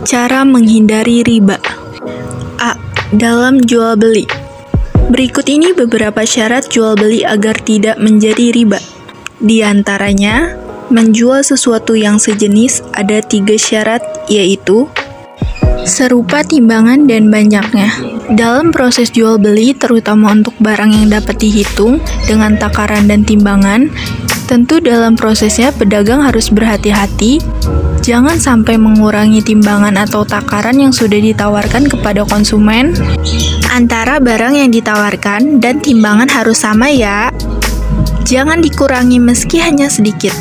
Cara menghindari riba. A. Dalam jual beli. Berikut ini beberapa syarat jual beli agar tidak menjadi riba. Di antaranya, menjual sesuatu yang sejenis ada 3 syarat, yaitu serupa timbangan dan banyaknya. Dalam proses jual beli, terutama untuk barang yang dapat dihitung dengan takaran dan timbangan, tentu dalam prosesnya pedagang harus berhati-hati. Jangan sampai mengurangi timbangan atau takaran yang sudah ditawarkan kepada konsumen. Antara barang yang ditawarkan dan timbangan harus sama ya. Jangan dikurangi meski hanya sedikit.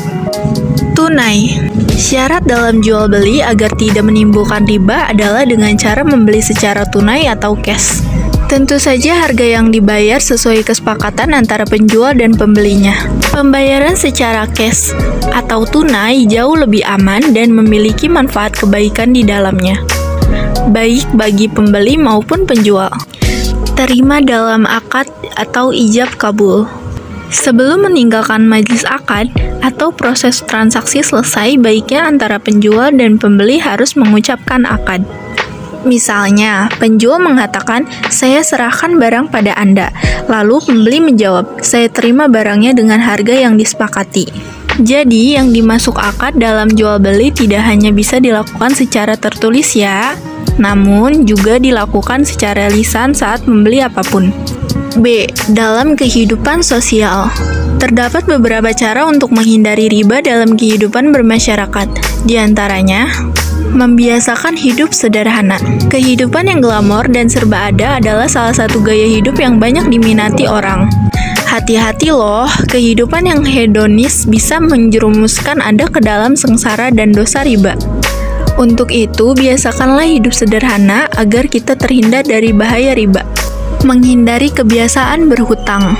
Tunai. Syarat dalam jual beli agar tidak menimbulkan riba adalah dengan cara membeli secara tunai atau cash. Tentu saja harga yang dibayar sesuai kesepakatan antara penjual dan pembelinya. Pembayaran secara cash atau tunai jauh lebih aman dan memiliki manfaat kebaikan di dalamnya, baik bagi pembeli maupun penjual. Terima dalam akad atau ijab kabul. Sebelum meninggalkan majelis akad atau proses transaksi selesai, baiknya antara penjual dan pembeli harus mengucapkan akad. Misalnya, penjual mengatakan, "Saya serahkan barang pada Anda." Lalu pembeli menjawab, "Saya terima barangnya dengan harga yang disepakati." Jadi, yang dimasuk akad dalam jual beli tidak hanya bisa dilakukan secara tertulis ya, namun juga dilakukan secara lisan saat membeli apapun. B. Dalam kehidupan sosial. Terdapat beberapa cara untuk menghindari riba dalam kehidupan bermasyarakat. Di antaranya, membiasakan hidup sederhana. Kehidupan yang glamor dan serba ada adalah salah satu gaya hidup yang banyak diminati orang. Hati-hati loh, kehidupan yang hedonis bisa menjerumuskan Anda ke dalam sengsara dan dosa riba. Untuk itu, biasakanlah hidup sederhana agar kita terhindar dari bahaya riba. Menghindari kebiasaan berhutang.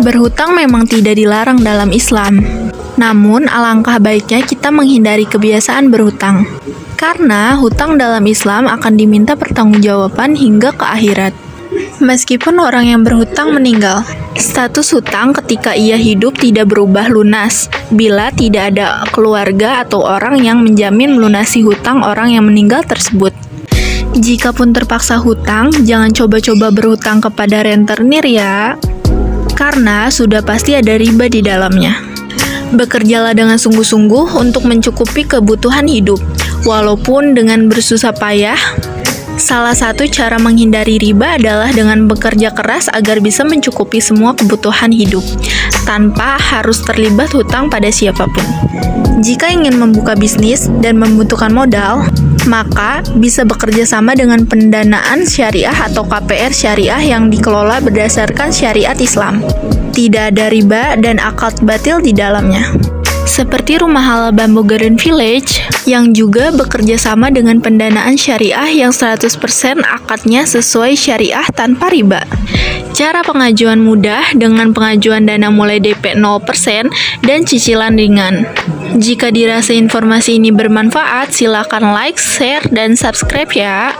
Berhutang memang tidak dilarang dalam Islam. Namun, alangkah baiknya kita menghindari kebiasaan berhutang. Karena hutang dalam Islam akan diminta pertanggungjawaban hingga ke akhirat. Meskipun orang yang berhutang meninggal, status hutang ketika ia hidup tidak berubah lunas bila tidak ada keluarga atau orang yang menjamin melunasi hutang orang yang meninggal tersebut. Jikapun terpaksa hutang, jangan coba-coba berhutang kepada rentenir ya, karena sudah pasti ada riba di dalamnya. Bekerjalah dengan sungguh-sungguh untuk mencukupi kebutuhan hidup, walaupun dengan bersusah payah. Salah satu cara menghindari riba adalah dengan bekerja keras agar bisa mencukupi semua kebutuhan hidup, tanpa harus terlibat hutang pada siapapun. Jika ingin membuka bisnis dan membutuhkan modal, maka bisa bekerja sama dengan pendanaan syariah atau KPR syariah yang dikelola berdasarkan syariat Islam. Tidak ada riba dan akad batil di dalamnya. Seperti Rumah Halal Bamboo Garden Village yang juga bekerja sama dengan pendanaan syariah yang 100% akadnya sesuai syariah tanpa riba. Cara pengajuan mudah dengan pengajuan dana mulai DP 0% dan cicilan ringan. Jika dirasa informasi ini bermanfaat, silakan like, share, dan subscribe ya.